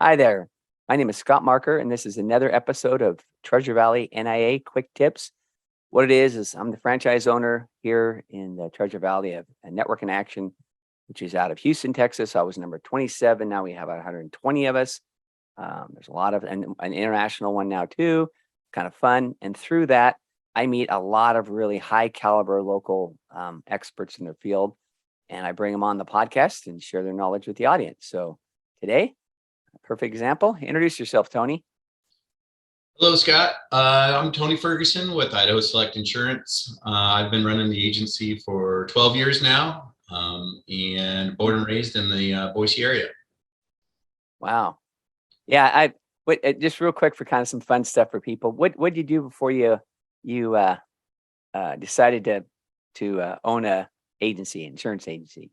Hi there. My name is Scott Marker, and this is another episode of Treasure Valley NIA Quick Tips. What it is I'm the franchise owner here in the Treasure Valley of Network in Action, which is out of Houston, Texas. I was number 27. Now we have about 120 of us. There's a lot of, and an international one now too, kind of fun. And through that, I meet a lot of really high caliber local experts in their field, and I bring them on the podcast and share their knowledge with the audience. So today, perfect example. Introduce yourself, Tony. Hello, Scott. I'm Tony Ferguson with Idaho Select Insurance. I've been running the agency for 12 years now, and born and raised in the Boise area. Wow. Yeah, just real quick for kind of some fun stuff for people. What did you do before you decided to own a insurance agency?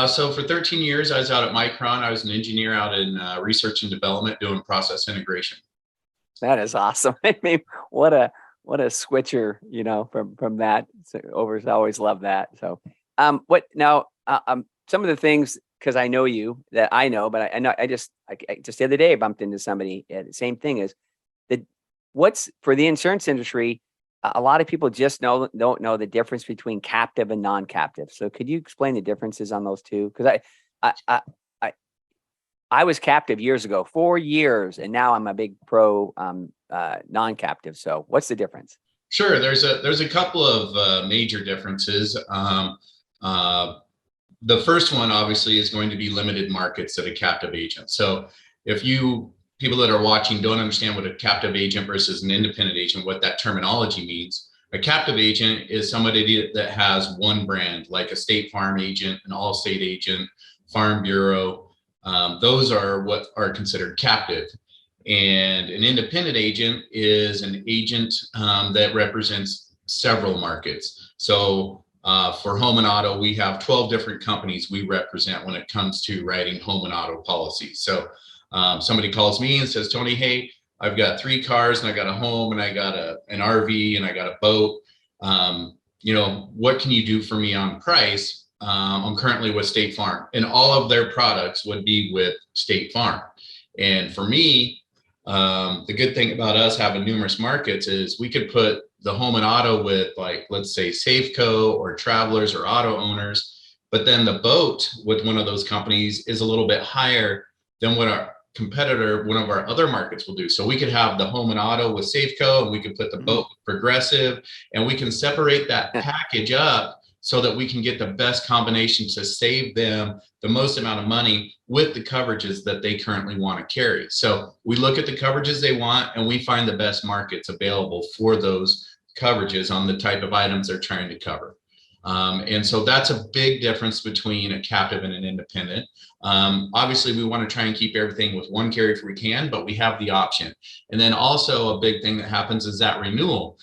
So for 13 years, I was out at Micron. I was an engineer out in research and development doing process integration. That is awesome. I mean, what a switcher, from that. Always love that. So, what now? Some of the things, because I know you that I know, but I just the other day I bumped into somebody. The same thing is that what's for the insurance industry. A lot of people just don't know the difference between captive and non-captive. So, could you explain the differences on those two? Because I was captive years ago, 4 years, and now I'm a big pro non-captive. So what's the difference? Sure. There's a couple of major differences. The first one obviously is going to be limited markets at a captive agent. So if people that are watching don't understand what a captive agent versus an independent agent, what that terminology means, a captive agent is somebody that has one brand, like a State Farm agent, an Allstate agent, Farm Bureau. Those are what are considered captive. And an independent agent is an agent that represents several markets. So for home and auto, we have 12 different companies we represent when it comes to writing home and auto policies. So somebody calls me and says, Tony, hey, I've got 3 cars and I got a home and I got an RV and I got a boat. What can you do for me on price? I'm currently with State Farm, and all of their products would be with State Farm. And for me, the good thing about us having numerous markets is we could put the home and auto with, like, let's say Safeco or Travelers or auto owners, but then the boat with one of those companies is a little bit higher than what our competitor, one of our other markets, will do. So we could have the home and auto with Safeco, and we could put the boat with Progressive, and we can separate that package up so that we can get the best combination to save them the most amount of money with the coverages that they currently want to carry. So we look at the coverages they want, and we find the best markets available for those coverages on the type of items they're trying to cover. And so that's a big difference between a captive and an independent. Obviously, we want to try and keep everything with one carrier if we can, but we have the option. And then also a big thing that happens is that renewal.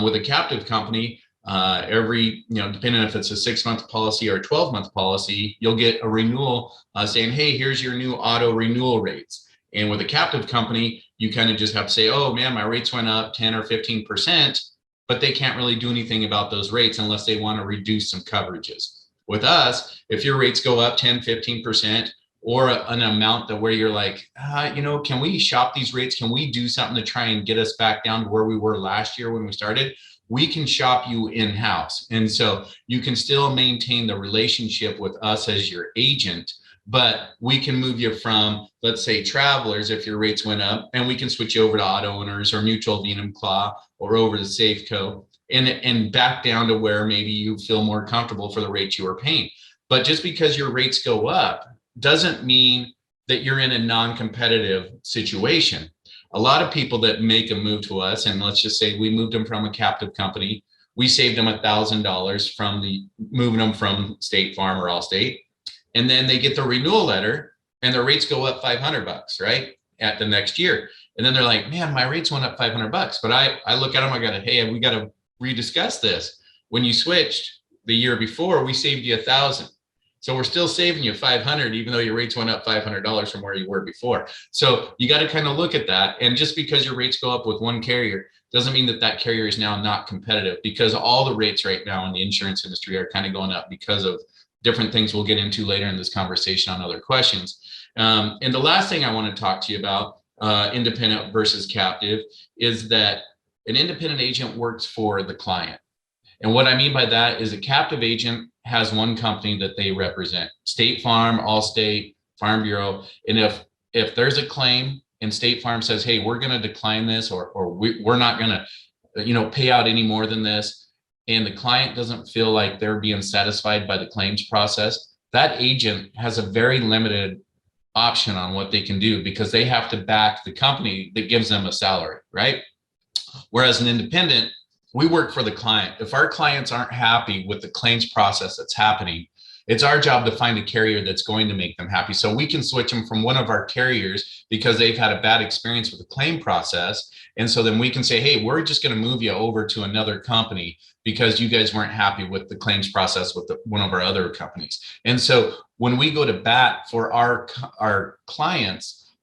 With a captive company, depending if it's a 6-month policy or a 12-month policy, you'll get a renewal saying, hey, here's your new auto renewal rates. And with a captive company, you kind of just have to say, oh man, my rates went up 10 or 15%, but they can't really do anything about those rates unless they want to reduce some coverages. With us, if your rates go up 10, 15%, or an amount that where you're like, can we shop these rates? Can we do something to try and get us back down to where we were last year when we started? We can shop you in-house. And so you can still maintain the relationship with us as your agent, but we can move you from, let's say, Travelers, if your rates went up, and we can switch you over to auto owners or Mutual Venum Claw or over to Safeco and back down to where maybe you feel more comfortable for the rates you are paying. But just because your rates go up doesn't mean that you're in a non-competitive situation. A lot of people that make a move to us, and let's just say we moved them from a captive company, we saved them $1,000 from moving them from State Farm or Allstate, and then they get the renewal letter and their rates go up $500, right, at the next year. And then they're like, man, my rates went up $500. But I look at them, we got to rediscuss this. When you switched the year before, we saved you $1,000. So we're still saving you $500, even though your rates went up $500 from where you were before. So you got to kind of look at that. And just because your rates go up with one carrier doesn't mean that carrier is now not competitive, because all the rates right now in the insurance industry are kind of going up because of different things we'll get into later in this conversation on other questions. And the last thing I want to talk to you about, independent versus captive, is that an independent agent works for the client. And what I mean by that is a captive agent has one company that they represent: State Farm, Allstate, Farm Bureau. And if there's a claim and State Farm says, hey, we're going to decline this, or we're not going to, pay out any more than this, and the client doesn't feel like they're being satisfied by the claims process, that agent has a very limited option on what they can do, because they have to back the company that gives them a salary, right? Whereas an independent, we work for the client. If our clients aren't happy with the claims process that's happening, it's our job to find a carrier that's going to make them happy. So we can switch them from one of our carriers because they've had a bad experience with the claim process. And so then we can say, hey, we're just going to move you over to another company because you guys weren't happy with the claims process with one of our other companies. And so when we go to bat for our clients,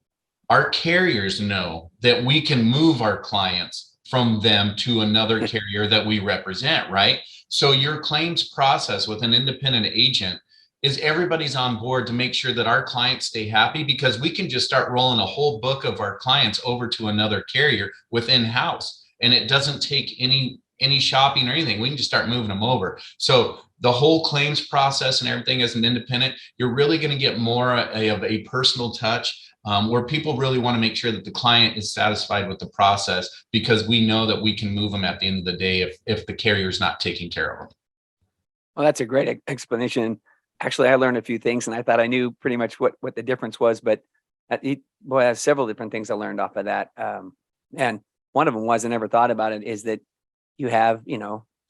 our carriers know that we can move our clients from them to another carrier that we represent, right? So your claims process with an independent agent is everybody's on board to make sure that our clients stay happy, because we can just start rolling a whole book of our clients over to another carrier within house, and it doesn't take any shopping or anything. We can just start moving them over. So the whole claims process and everything as an independent, you're really going to get more of a personal touch, where people really want to make sure that the client is satisfied with the process, because we know that we can move them at the end of the day if the carrier's not taking care of them. Well, that's a great explanation. Actually, I learned a few things, and I thought I knew pretty much what the difference was, but there's several different things I learned off of that. And one of them was, I never thought about it, is that you have,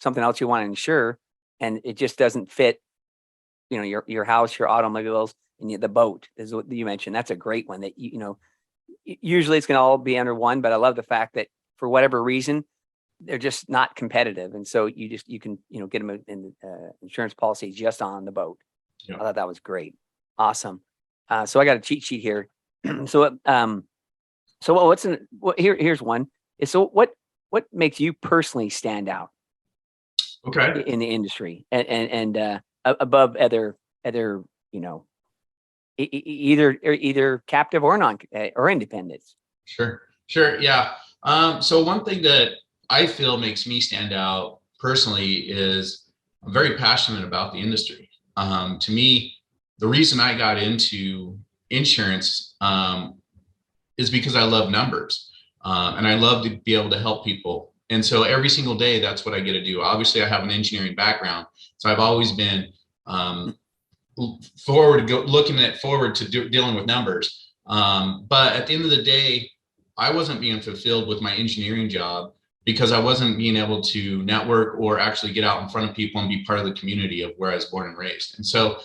something else you want to insure, and it just doesn't fit, your house, your automobiles, and the boat is what you mentioned. That's a great one that, usually it's going to all be under one, but I love the fact that for whatever reason, they're just not competitive. And so you can, get them in insurance policy just on the boat. Yeah. I thought that was great. Awesome. So I got a cheat sheet here. So here's one. So what makes you personally stand out? Okay. In the industry and above other, either captive or or independents. Sure. Yeah. So one thing that I feel makes me stand out personally is I'm very passionate about the industry. To me, the reason I got into insurance is because I love numbers, and I love to be able to help people. And so every single day, that's what I get to do. Obviously, I have an engineering background, so I've always been forward to dealing with numbers. But at the end of the day, I wasn't being fulfilled with my engineering job because I wasn't being able to network or actually get out in front of people and be part of the community of where I was born and raised. And so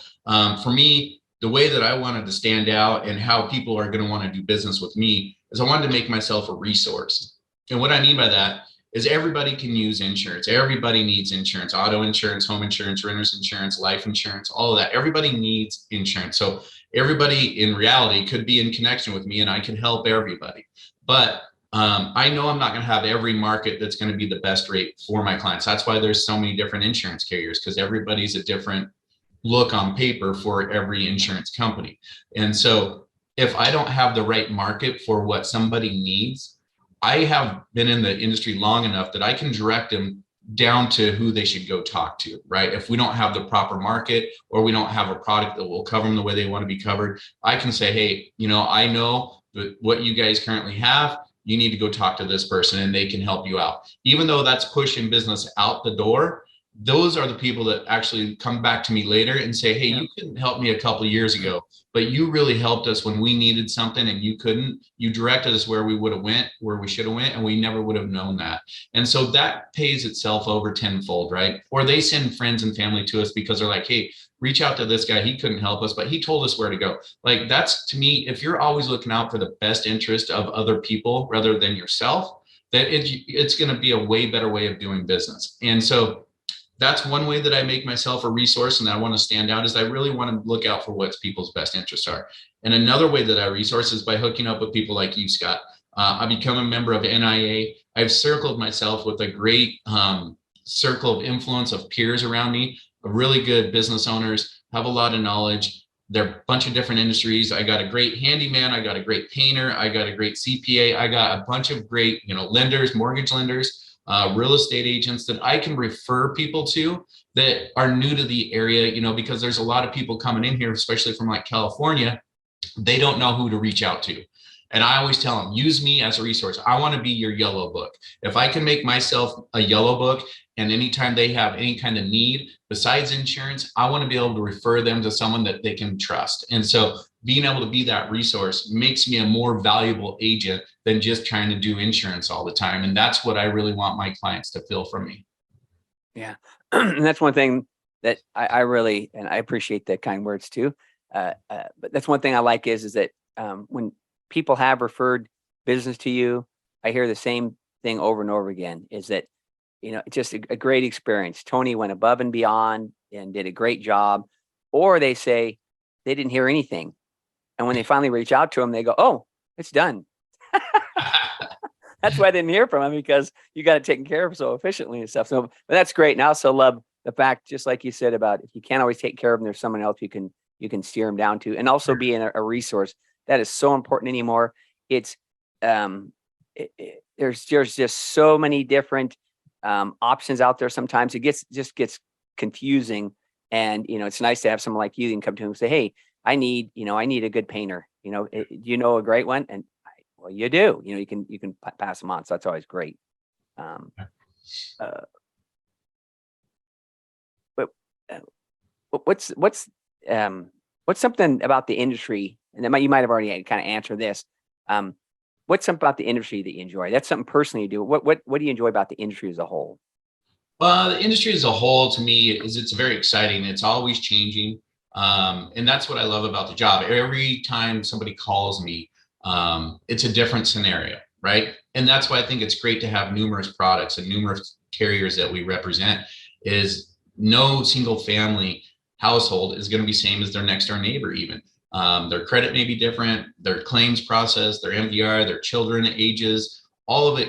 for me, the way that I wanted to stand out and how people are going to want to do business with me is I wanted to make myself a resource. And what I mean by that is everybody can use insurance. Everybody needs insurance: auto insurance, home insurance, renter's insurance, life insurance, all of that. Everybody needs insurance. So everybody in reality could be in connection with me and I can help everybody. But I know I'm not going to have every market that's going to be the best rate for my clients. That's why there's so many different insurance carriers, because everybody's a different look on paper for every insurance company. And so if I don't have the right market for what somebody needs, I have been in the industry long enough that I can direct them down to who they should go talk to, right? If we don't have the proper market or we don't have a product that will cover them the way they want to be covered, I can say, hey, I know what you guys currently have. You need to go talk to this person and they can help you out. Even though that's pushing business out the door, those are the people that actually come back to me later and say, hey, you couldn't help me a couple of years ago, but you really helped us when we needed something and you couldn't. You directed us where we should have went, and we never would have known that. And so that pays itself over tenfold, right? Or they send friends and family to us because they're like, hey, reach out to this guy. He couldn't help us, but he told us where to go. Like, that's, to me, if you're always looking out for the best interest of other people rather than yourself, that it's going to be a way better way of doing business. And so that's one way that I make myself a resource and I want to stand out, is I really want to look out for what people's best interests are. And another way that I resource is by hooking up with people like you, Scott. I become a member of NIA. I've circled myself with a great circle of influence of peers around me, of really good business owners have a lot of knowledge. They're a bunch of different industries. I got a great handyman. I got a great painter. I got a great CPA. I got a bunch of great, lenders, mortgage lenders, real estate agents that I can refer people to that are new to the area, because there's a lot of people coming in here, especially from like California. They don't know who to reach out to. And I always tell them, use me as a resource. I want to be your yellow book. If I can make myself a yellow book, and anytime they have any kind of need besides insurance, I want to be able to refer them to someone that they can trust. And so being able to be that resource makes me a more valuable agent than just trying to do insurance all the time. And that's what I really want my clients to feel from me. Yeah. And that's one thing that I really, and I appreciate the kind words too. But that's one thing I like is that when people have referred business to you, I hear the same thing over and over again, is that, just a great experience. Tony went above and beyond and did a great job. Or they say they didn't hear anything. And when they finally reach out to him, they go, oh, it's done. That's why I didn't hear from him, because you got it taken care of so efficiently and stuff. So, but that's great. And I also love the fact, just like you said, about if you can't always take care of them, there's someone else you can steer them down to, and also being a resource. That is so important anymore. It's there's just so many different options out there. Sometimes it gets confusing, and it's nice to have someone like you that can come to him and say, hey, I need a good painter. Do you know a great one? And well, you do. You can pass them on. So that's always great. But what's something about the industry, and you might have already kind of answered this. What's something about the industry that you enjoy? That's something personally you do. What do you enjoy about the industry as a whole? Well, the industry as a whole, to me, it's very exciting. It's always changing. And that's what I love about the job. Every time somebody calls me, it's a different scenario, right? And that's why I think it's great to have numerous products and numerous carriers that we represent. Is no single family household is going to be same as their next door neighbor. Even their credit may be different, their claims process, their MDR, their children ages, all of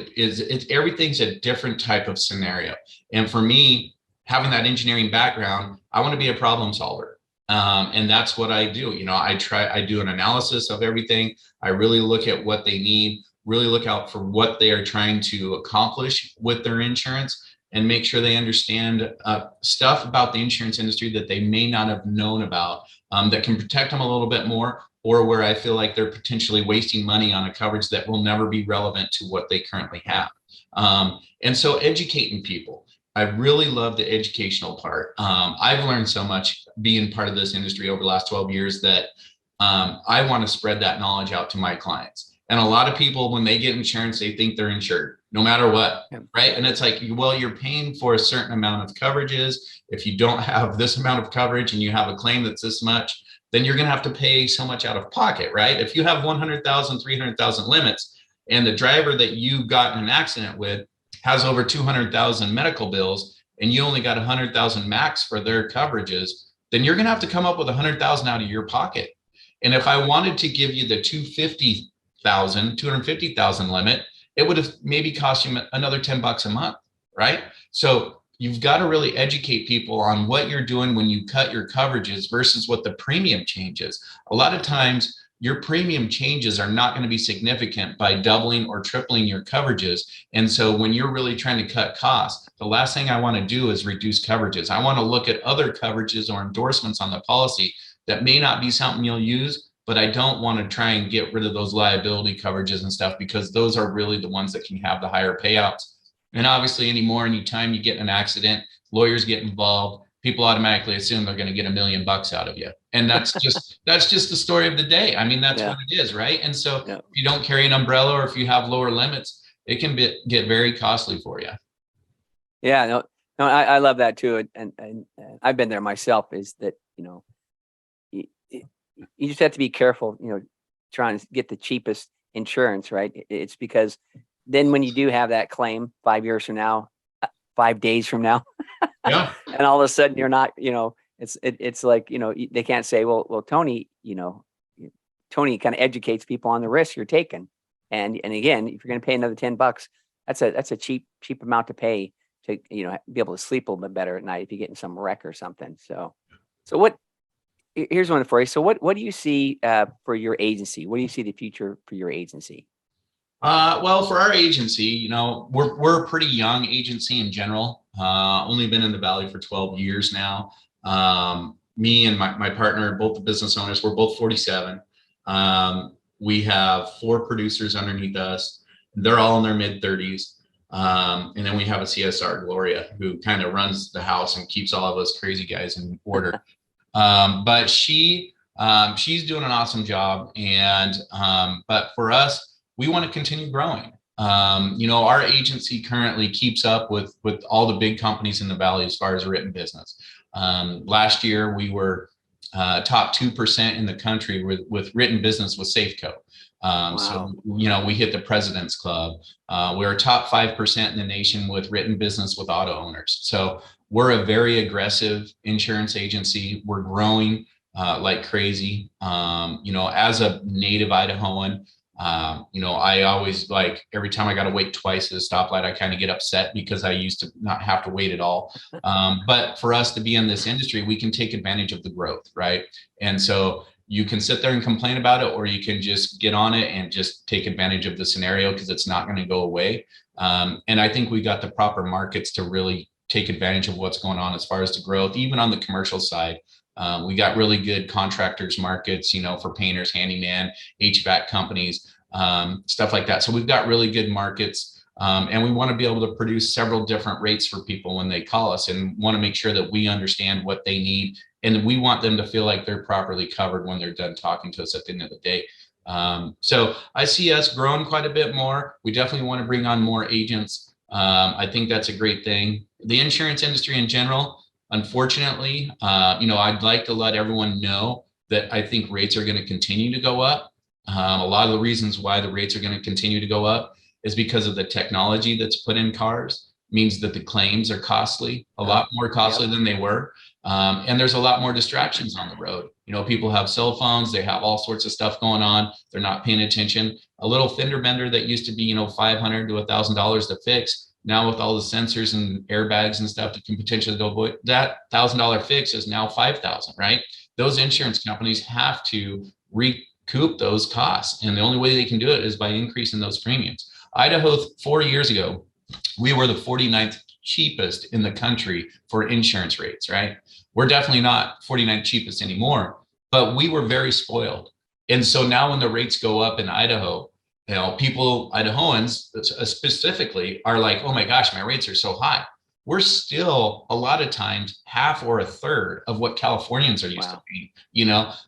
everything's a different type of scenario. And for me, having that engineering background, I want to be a problem solver. And that's what I do. I do an analysis of everything. I really look at what they need, really look out for what they are trying to accomplish with their insurance, and make sure they understand stuff about the insurance industry that they may not have known about, that can protect them a little bit more, or where I feel like they're potentially wasting money on a coverage that will never be relevant to what they currently have. And so educating people. I really love the educational part. I've learned so much being part of this industry over the last 12 years that I want to spread that knowledge out to my clients. And a lot of people, when they get insurance, they think they're insured no matter what, right? And it's like, well, you're paying for a certain amount of coverages. If you don't have this amount of coverage and you have a claim that's this much, then you're going to have to pay so much out of pocket, right? If you have 100,000, 300,000 limits, and the driver that you got in an accident with has over 200,000 medical bills, and you only got 100,000 max for their coverages, then you're going to have to come up with 100,000 out of your pocket. And if I wanted to give you the 250,000 limit, it would have maybe cost you another $10 a month, right? So you've got to really educate people on what you're doing when you cut your coverages versus what the premium changes. A lot of times your premium changes are not going to be significant by doubling or tripling your coverages. And so when you're really trying to cut costs, the last thing I want to do is reduce coverages. I want to look at other coverages or endorsements on the policy that may not be something you'll use, but I don't want to try and get rid of those liability coverages and stuff, because those are really the ones that can have the higher payouts. And obviously anymore, anytime you get in an accident, lawyers get involved, people automatically assume they're going to get $1 million out of you. And that's just the story of the day. I mean, that's what it is, right? And so if you don't carry an umbrella, or if you have lower limits, it can get very costly for you. Yeah, no, I love that too. And I've been there myself, is that, you just have to be careful, trying to get the cheapest insurance, right? It's because then when you do have that claim 5 years from now, 5 days from now, and all of a sudden you're not, it's like, they can't say, well, Tony, Tony kind of educates people on the risk you're taking. And again, if you're going to pay another $10, that's a cheap amount to pay to, be able to sleep a little bit better at night if you get in some wreck or something. So what Here's one for you. So what do you see for your agency? What do you see the future for your agency? Well, for our agency, we're a pretty young agency in general. Only been in the Valley for 12 years now. Me and my partner, both the business owners, we're both 47. We have 4 producers underneath us. They're all in their mid 30s. And then we have a CSR, Gloria, who kind of runs the house and keeps all of us crazy guys in order. But she's doing an awesome job. And but for us, we want to continue growing. Our agency currently keeps up with all the big companies in the Valley as far as written business. Last year, we were top 2% in the country with written business with Safeco. Wow. So, we hit the President's Club. We're top 5% in the nation with written business with auto owners. So we're a very aggressive insurance agency. We're growing like crazy. As a native Idahoan, I always every time I got to wait twice at a stoplight, I kind of get upset because I used to not have to wait at all. But for us to be in this industry, we can take advantage of the growth, right? And so you can sit there and complain about it, or you can just get on it and just take advantage of the scenario because it's not going to go away. And I think we got the proper markets to really take advantage of what's going on as far as the growth, even on the commercial side. We got really good contractors markets, for painters, handyman, HVAC companies, stuff like that. So we've got really good markets, and we want to be able to produce several different rates for people when they call us, and want to make sure that we understand what they need. And we want them to feel like they're properly covered when they're done talking to us at the end of the day. So I see us growing quite a bit more. We definitely want to bring on more agents. I think that's a great thing. The insurance industry in general, unfortunately, I'd like to let everyone know that I think rates are going to continue to go up. A lot of the reasons why the rates are going to continue to go up is because of the technology that's put in cars. Means that the claims are costly, a lot more costly than they were. And there's a lot more distractions on the road. People have cell phones, they have all sorts of stuff going on. They're not paying attention. A little fender bender that used to be, $500 to $1,000 to fix. Now with all the sensors and airbags and stuff that can potentially go avoid, that $1,000 fix is now $5,000, right? Those insurance companies have to recoup those costs. And the only way they can do it is by increasing those premiums. Idaho, 4 years ago, we were the 49th cheapest in the country for insurance rates, right? We're definitely not 49th cheapest anymore, but we were very spoiled. And so now when the rates go up in Idaho, people, Idahoans specifically, are like, oh my gosh, my rates are so high. We're still a lot of times half or a third of what Californians are used to paying,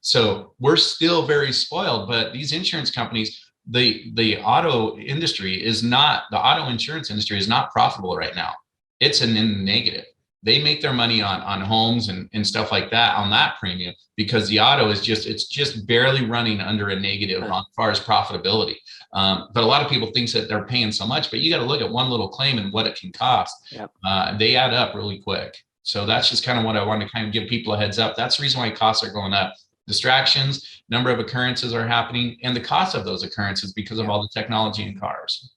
so we're still very spoiled. But these insurance companies, the auto insurance industry is not profitable right now. It's in the negative. They make their money on homes and stuff like that on that premium, because the auto is just barely running under a negative as far as profitability. But a lot of people think that they're paying so much, but you got to look at one little claim and what it can cost. Yep. They add up really quick. So that's just kind of what I wanted to kind of give people a heads up. That's the reason why costs are going up. Distractions, number of occurrences are happening, and the cost of those occurrences because of all the technology in cars.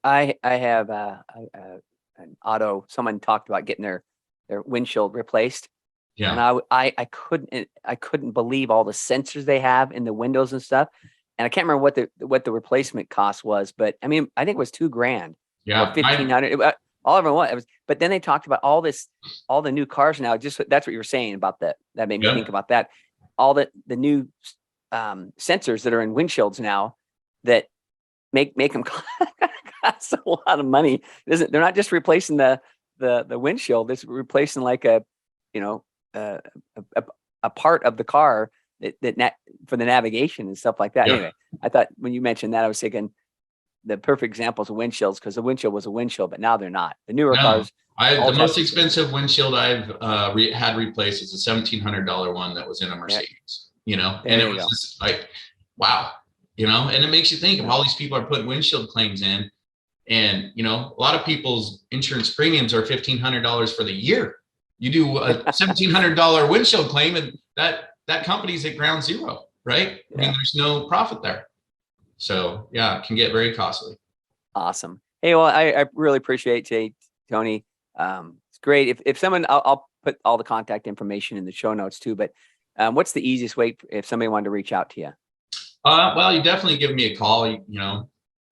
I have an auto. Someone talked about getting their windshield replaced, and I couldn't believe all the sensors they have in the windows and stuff. And I can't remember what the replacement cost was, but I mean, I think it was $2,000. Yeah, $1,500. All of them was. But then they talked about all the new cars now. Just that's what you were saying about that. That made me think about that. All the new sensors that are in windshields now that make them cost a lot of money. They're not just replacing the windshield. It's replacing like a part of the car that for the navigation and stuff like that. Yeah. Anyway, I thought when you mentioned that, I was thinking the perfect examples of windshields, because the windshield was a windshield, but now they're not. The newer cars. The most expensive windshield I've had replaced is a $1,700 one that was in a Mercedes. And it was just like, wow, and it makes you think of all these people are putting windshield claims in, and a lot of people's insurance premiums are $1,500 for the year. You do a $1,700 windshield claim, and that company's at ground zero, right? I mean, there's no profit there. So yeah, it can get very costly. Awesome. Hey, well, I really appreciate it, Tony. It's great. If someone, I'll put all the contact information in the show notes too, but What's the easiest way if somebody wanted to reach out to you? Well, you definitely give me a call,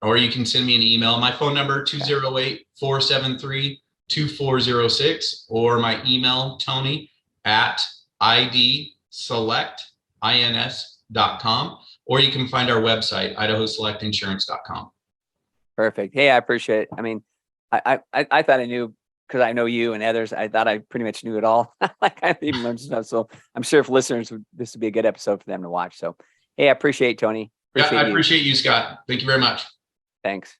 or you can send me an email. My phone number, 208-473-2406, or my email, Tony@idselectins.com, or you can find our website, idahoselectinsurance.com. Perfect. Hey, I appreciate it. I mean, I thought I knew, because I know you and others. I thought I pretty much knew it all. Like I even learned stuff. So I'm sure if listeners, this would be a good episode for them to watch. So, hey, I appreciate it, Tony. Yeah, I you. appreciate you, Scott. Thank you very much. Thanks.